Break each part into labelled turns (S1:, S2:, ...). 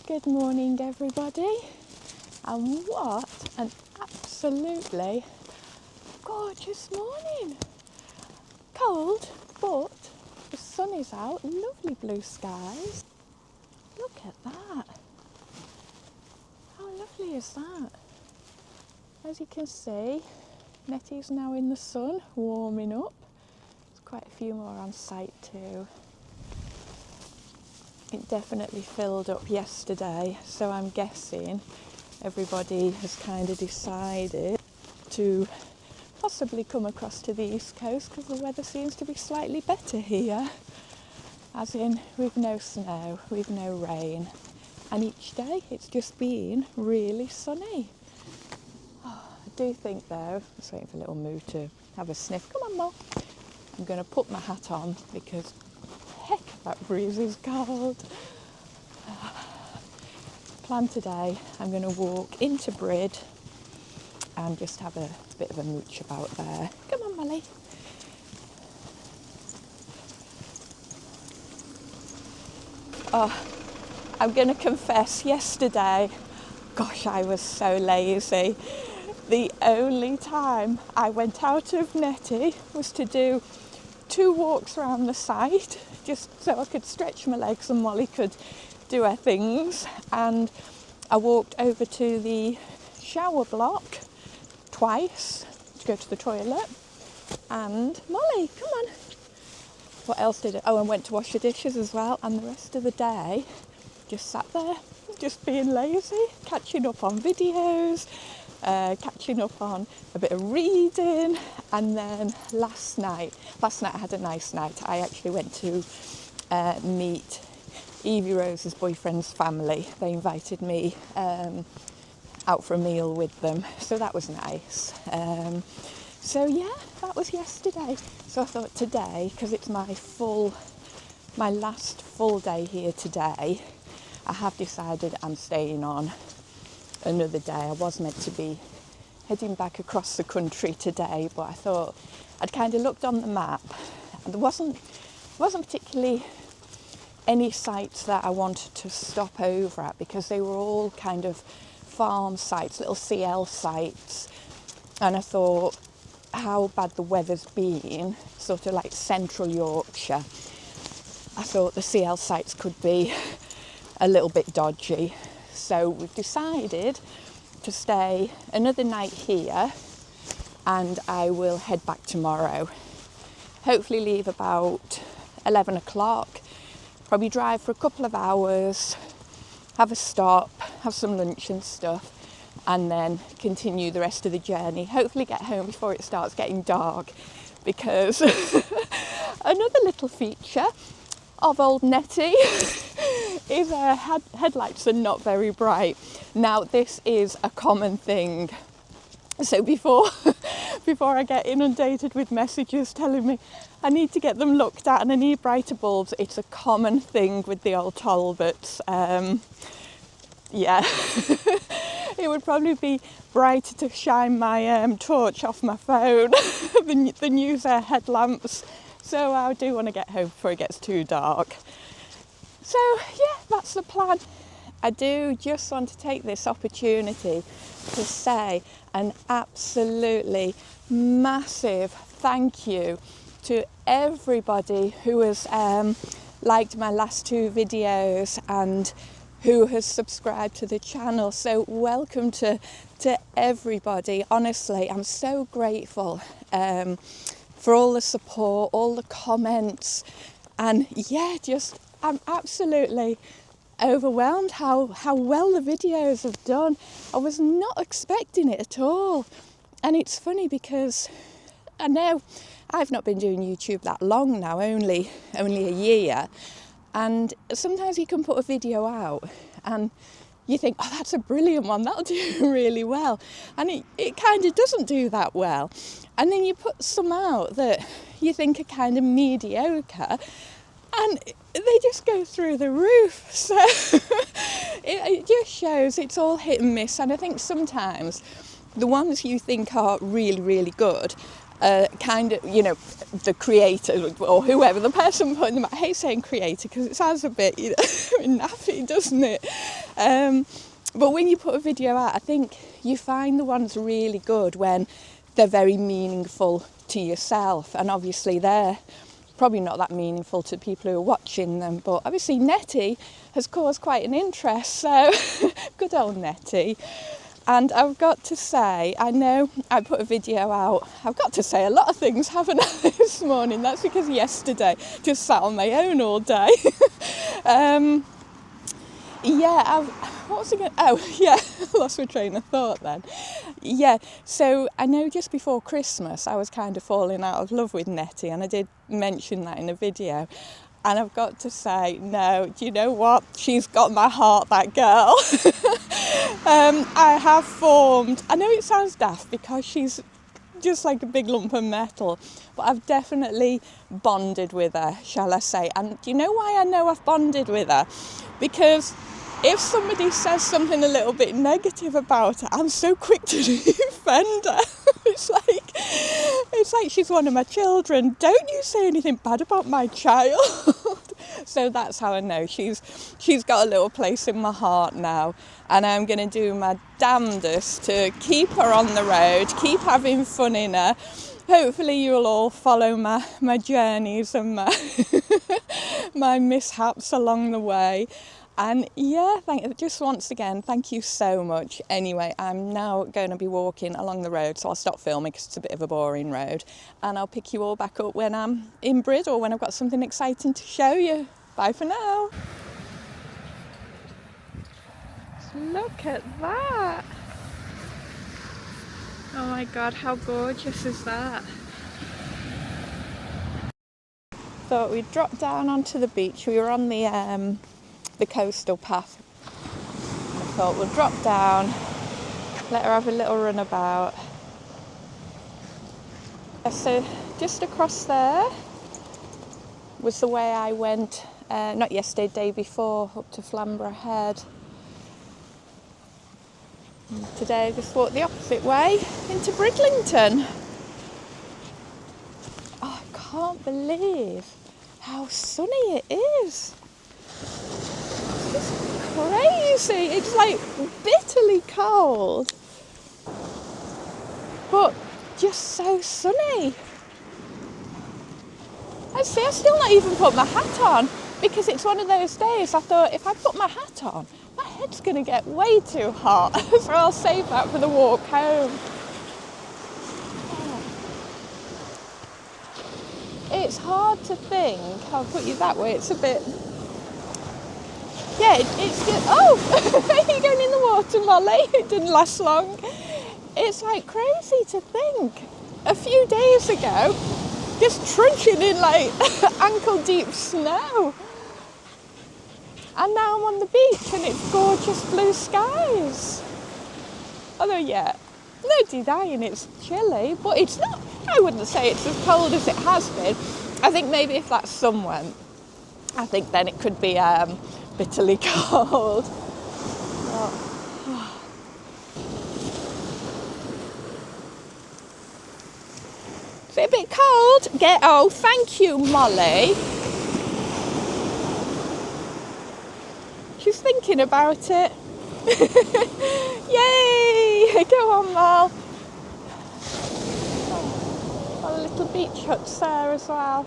S1: Good morning, everybody, and what an absolutely gorgeous morning. Cold, but the sun is out, lovely blue skies. Look at that. How lovely is that? As you can see, Nettie's now in the sun, warming up. There's quite a few more on site too. It definitely filled up yesterday, so I'm guessing everybody has kind of decided to possibly come across to the east coast because the weather seems to be slightly better here. As in, we've no snow, we've no rain, and each day it's just been really sunny. Oh, I do think though, just waiting for little Moo to have a sniff. Come on, Mo. I'm going to put my hat on because heck, that breeze is cold. Plan today, I'm going to walk into Brid and just have a bit of a mooch about there. Come on, Molly. Oh, I'm going to confess, yesterday, gosh, I was so lazy. The only time I went out of Nettie was to do 2 walks around the site, just so I could stretch my legs and Molly could do her things. And I walked over to the shower block twice to go to the toilet. And Molly, come on. What else did I? Oh, and went to wash the dishes as well. And the rest of the day, just sat there, just being lazy, catching up on videos, catching up on a bit of reading. And then last night I had a nice night. I actually went to meet Evie Rose's boyfriend's family. They invited me out for a meal with them, so that was nice. So yeah, that was yesterday. So I thought today, because it's my last full day here today, I have decided I'm staying on another day. I was meant to be heading back across the country today, but I thought I'd kind of looked on the map and there wasn't particularly any sites that I wanted to stop over at because they were all kind of farm sites, little CL sites. And I thought how bad the weather's been, sort of like central Yorkshire, I thought the CL sites could be a little bit dodgy. So we've decided to stay another night here and I will head back tomorrow. Hopefully leave about 11 o'clock, probably drive for a couple of hours, have a stop, have some lunch and stuff, and then continue the rest of the journey. Hopefully get home before it starts getting dark, because another little feature of old Nettie is her headlights are not very bright. Now this is a common thing, so before I get inundated with messages telling me I need to get them looked at and I need brighter bulbs, it's a common thing with the old Talbots. Yeah, it would probably be brighter to shine my torch off my phone than use their headlamps. So I do want to get home before it gets too dark. So yeah, that's the plan. I do just want to take this opportunity to say an absolutely massive thank you to everybody who has liked my last 2 videos and who has subscribed to the channel. So welcome to everybody. Honestly, I'm so grateful for all the support, all the comments, and yeah, just I'm absolutely overwhelmed how well the videos have done. I was not expecting it at all. And it's funny because I know I've not been doing YouTube that long now, only a year. And sometimes you can put a video out and you think, oh, that's a brilliant one, that'll do really well. And it kind of doesn't do that well. And then you put some out that you think are kind of mediocre and they just go through the roof. So it just shows it's all hit and miss. And I think sometimes the ones you think are really, really good, kind of, you know, the creator or whoever, the person putting them out, I hate saying creator because it sounds a bit, you know, naffy, doesn't it? But when you put a video out, I think you find the ones really good when they're very meaningful to yourself, and obviously they're probably not that meaningful to people who are watching them, but obviously Nettie has caused quite an interest, so good old Nettie. And I've got to say, I know I put a video out, I've got to say a lot of things, haven't I, this morning? That's because yesterday just sat on my own all day. What was I going to... Oh, yeah, I lost my train of thought then. Yeah, so I know just before Christmas I was kind of falling out of love with Nettie, and I did mention that in a video. And I've got to say, no, do you know what? She's got my heart, that girl. I have formed... I know it sounds daft because she's just like a big lump of metal, but I've definitely bonded with her, shall I say. And do you know why I know I've bonded with her? Because if somebody says something a little bit negative about her, I'm so quick to defend her. It's like she's one of my children. Don't you say anything bad about my child. So that's how I know she's got a little place in my heart now, and I'm going to do my damnedest to keep her on the road, keep having fun in her. Hopefully you'll all follow my journeys and my mishaps along the way. And yeah, just once again, thank you so much. Anyway, I'm now going to be walking along the road, so I'll stop filming because it's a bit of a boring road. And I'll pick you all back up when I'm in Brid or when I've got something exciting to show you. Bye for now. Look at that. Oh my God, how gorgeous is that? Thought we'd drop down onto the beach. We were on the coastal path. I thought we'll drop down, let her have a little run about. So just across there was the way I went, not yesterday, day before, up to Flamborough Head. And today I just walked the opposite way into Bridlington. Oh, I can't believe how sunny it is. It's crazy. It's like bitterly cold, but just so sunny. I see, I've still not even put my hat on because it's one of those days I thought if I put my hat on, my head's going to get way too hot, so I'll save that for the walk home. It's hard to think, I'll put you that way, it's a bit... Yeah, it's just... Oh! You're going in the water, Molly. It didn't last long. It's like crazy to think. A few days ago, just trudging in like ankle-deep snow. And now I'm on the beach and it's gorgeous blue skies. Although, yeah, no denying it's chilly, but it's not... I wouldn't say it's as cold as it has been. I think maybe if that sun went, I think then it could be... bitterly cold. Oh. Is it a bit cold? Oh, thank you, Molly. She's thinking about it. Yay! Go on, Mol. Oh, got a little beach huts there as well.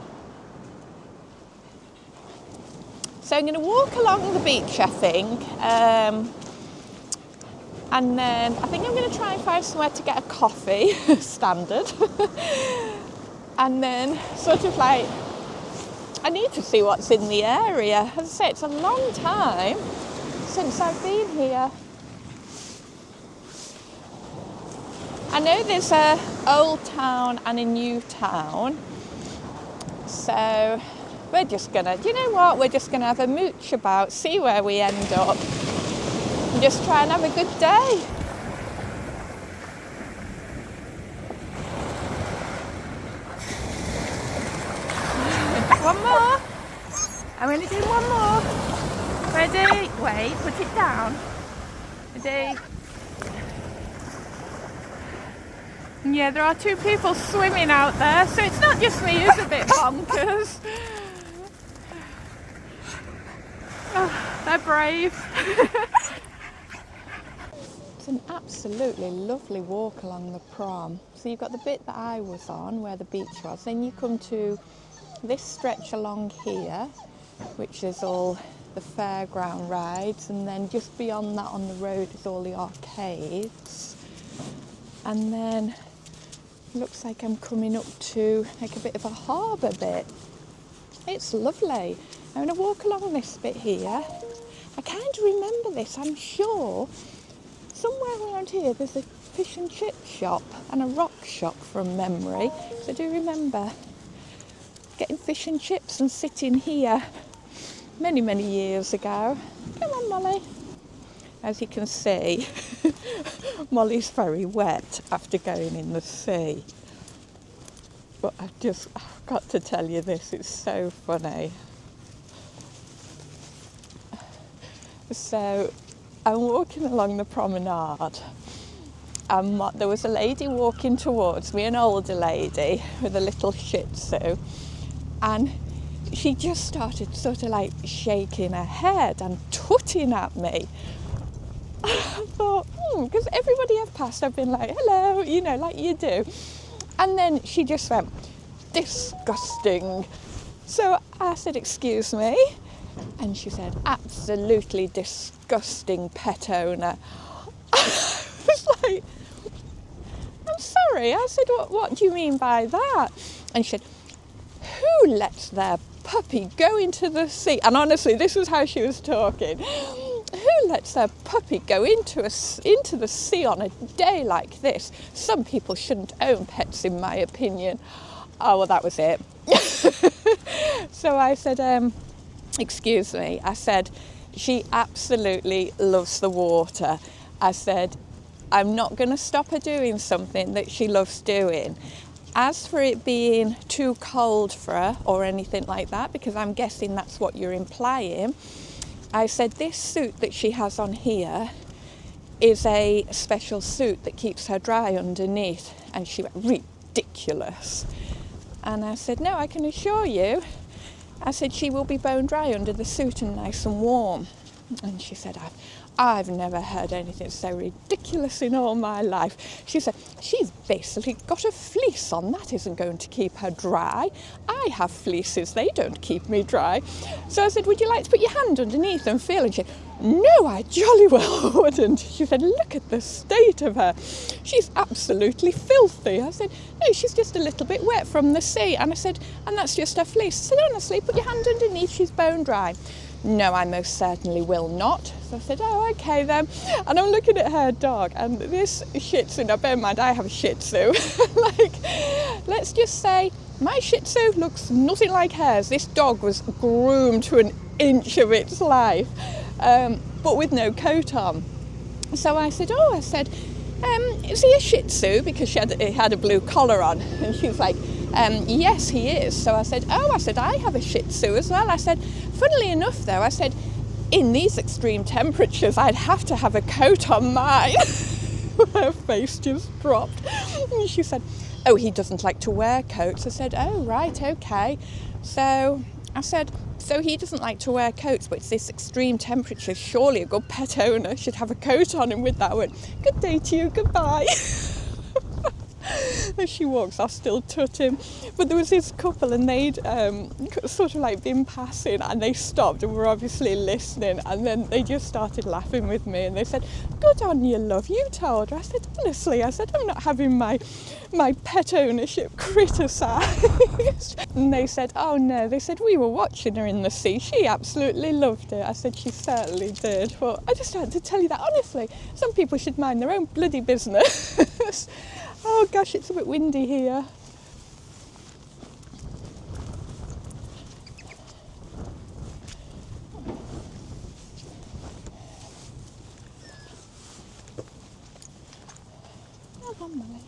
S1: So I'm going to walk along the beach, I think, and then I think I'm going to try and find somewhere to get a coffee, standard, and then sort of like, I need to see what's in the area. As I say, it's a long time since I've been here. I know there's a old town and a new town, so... We're just gonna, do you know what? We're just gonna have a mooch about, see where we end up, and just try and have a good day. One more. I'm gonna do one more. Ready? Wait, put it down. Ready? Yeah, there are two people swimming out there, so it's not just me who's a bit bonkers. Oh, they're brave. It's an absolutely lovely walk along the prom. So you've got the bit that I was on where the beach was, then you come to this stretch along here, which is all the fairground rides, and then just beyond that on the road is all the arcades. And then it looks like I'm coming up to like a bit of a harbour bit. It's lovely. I'm going to walk along this bit here. I can't remember this, I'm sure. Somewhere around here there's a fish and chip shop and a rock shop from memory. So I do remember getting fish and chips and sitting here many, many years ago. Come on, Molly. As you can see, Molly's very wet after going in the sea. But I've got to tell you this, it's so funny. So I'm walking along the promenade, and there was a lady walking towards me, an older lady with a little Shih Tzu, and she just started sort of like shaking her head and tutting at me. I thought, because everybody I've passed, I've been like, hello, you know, like you do. And then she just went, disgusting. So I said, excuse me. And she said, absolutely disgusting pet owner. I was like, I'm sorry. I said, what do you mean by that? And she said, who lets their puppy go into the sea? And honestly, this was how she was talking. Who lets their puppy go into the sea on a day like this? Some people shouldn't own pets, in my opinion. Oh, well, that was it. So I said, excuse me. I said, she absolutely loves the water. I said, I'm not going to stop her doing something that she loves doing. As for it being too cold for her or anything like that, because I'm guessing that's what you're implying, I said, this suit that she has on here is a special suit that keeps her dry underneath. And she went, ridiculous. And I said, no, I can assure you. I said, she will be bone dry under the suit and nice and warm. And she said, I've never heard anything so ridiculous in all my life. She said, she's basically got a fleece on. That isn't going to keep her dry. I have fleeces. They don't keep me dry. So I said, would you like to put your hand underneath and feel? And she said, no, I jolly well wouldn't. She said, look at the state of her. She's absolutely filthy. I said, no, she's just a little bit wet from the sea. And I said, and that's just her fleece. I said, honestly, put your hand underneath. She's bone dry. No, I most certainly will not. So I said, oh, okay then. And I'm looking at her dog, and this Shih Tzu, now bear in mind, I have a Shih Tzu. Like, let's just say my Shih Tzu looks nothing like hers. This dog was groomed to an inch of its life, but with no coat on. So I said, is he a Shih Tzu? Because he had a blue collar on. And she was like, yes, he is. So I said, I have a Shih Tzu as well. I said, funnily enough though, I said, in these extreme temperatures, I'd have to have a coat on mine. Her face just dropped. And she said, oh, he doesn't like to wear coats. I said, oh, right, okay. So I said, so he doesn't like to wear coats, but it's this extreme temperature. Surely a good pet owner should have a coat on him. With that, I went, good day to you, goodbye. As she walks, I'll still tut him. But there was this couple, and they'd sort of like been passing, and they stopped and were obviously listening, and then they just started laughing with me, and they said, good on you, love, you told her. I said, honestly, I'm not having my pet ownership criticised. And they said, oh no, they said, we were watching her in the sea, she absolutely loved it. I said, she certainly did. But I just had to tell you that, honestly, some people should mind their own bloody business. Oh gosh, it's a bit windy here. Come on, Molly.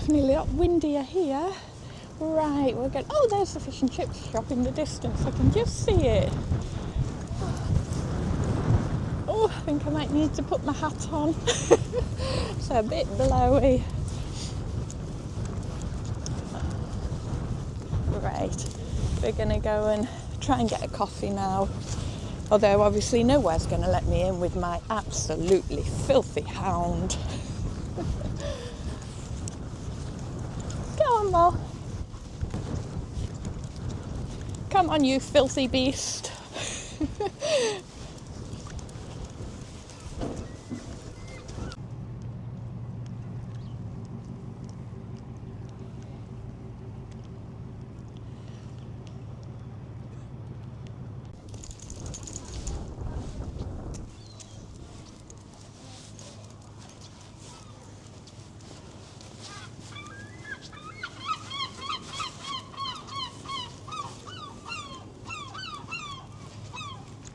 S1: definitely a lot windier here. Right, we're going. Oh, there's the fish and chips shop in the distance. I can just see it. Oh, I think I might need to put my hat on. It's a bit blowy. Right, we're going to go and try and get a coffee now. Although obviously nowhere's going to let me in with my absolutely filthy hound. Go on, Mo. Come on, you filthy beast.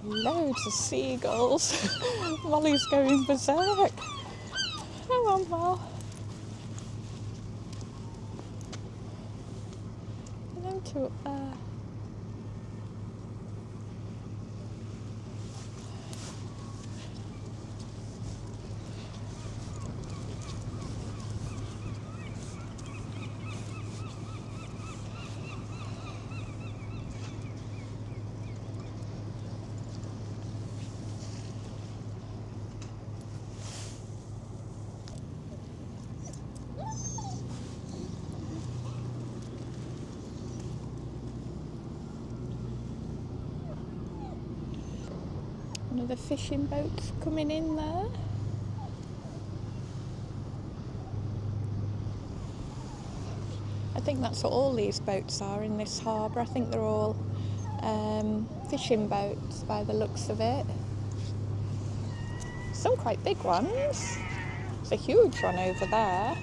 S1: Loads of seagulls. Molly's going berserk. Come on, Mol. Them two up there. One of the fishing boats coming in there. I think that's what all these boats are in this harbour. I think they're all fishing boats by the looks of it. Some quite big ones. There's a huge one over there.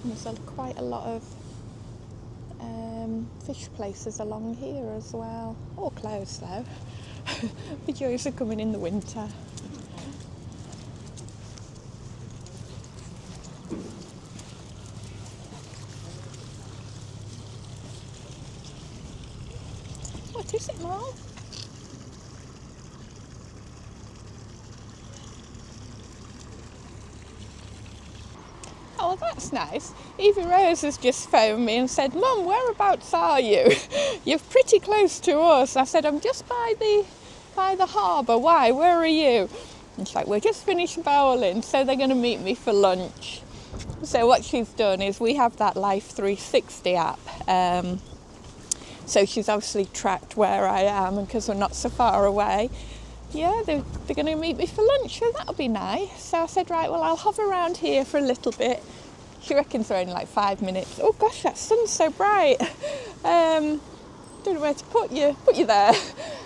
S1: And there's quite a lot of fish places along here as well. All closed though. The joys are coming in the winter. What is it, Mom? Oh, that's nice. Evie Rose has just phoned me and said, Mum, whereabouts are you? You're pretty close to us. I said, I'm just by the harbour. Why? Where are you? And she's like, we're just finished bowling, so they're going to meet me for lunch. So what she's done is we have that Life 360 app. So she's obviously tracked where I am, and because we're not so far away, yeah, they're going to meet me for lunch, so that'll be nice. So I said, right, well, I'll hover around here for a little bit. She reckons they're only like 5 minutes. Oh gosh, that sun's so bright. Don't know where to put you there.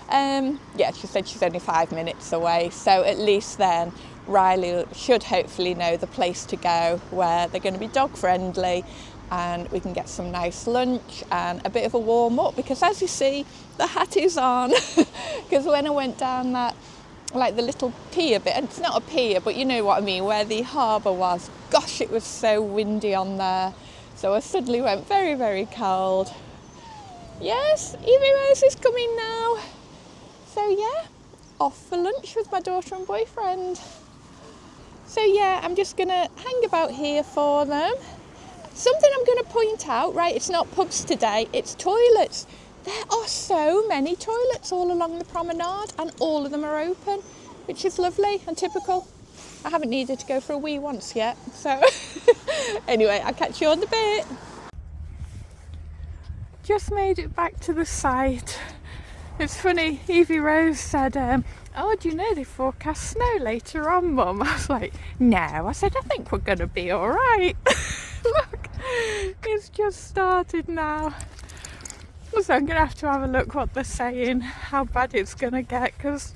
S1: Yeah, she said she's only 5 minutes away, so at least then Riley should hopefully know the place to go where they're going to be dog friendly, and we can get some nice lunch and a bit of a warm up, because as you see, the hat is on. Because when I went down that, like the little pier bit, and it's not a pier, but you know what I mean, where the harbour was, gosh, it was so windy on there. So I suddenly went very, very cold. Yes, Evie Rose is coming now. So yeah, off for lunch with my daughter and boyfriend. So yeah, I'm just gonna hang about here for them. Something I'm going to point out, right, it's not pubs today, it's toilets. There are so many toilets all along the promenade, and all of them are open, which is lovely and typical. I haven't needed to go for a wee once yet, so anyway, I'll catch you on the bit. Just made it back to the site. It's funny, Evie Rose said, oh, do you know they forecast snow later on, Mum? I was like, no. I said, I think we're going to be all right. Look, it's just started now. So I'm going to have a look what they're saying, how bad it's going to get, because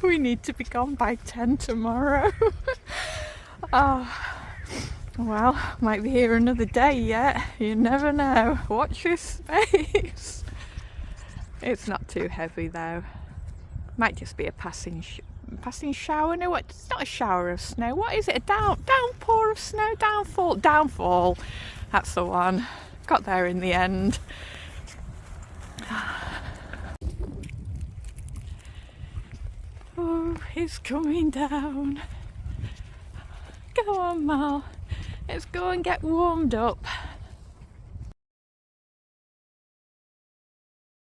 S1: we need to be gone by 10 tomorrow. Oh, well, might be here another day yet. You never know. Watch this space. It's not too heavy though. Might just be a passing passing shower. No, it's not a shower of snow. What is it? A downpour of snow? Downfall. That's the one. Got there in the end. Oh, he's coming down. Go on, Mal. Let's go and get warmed up.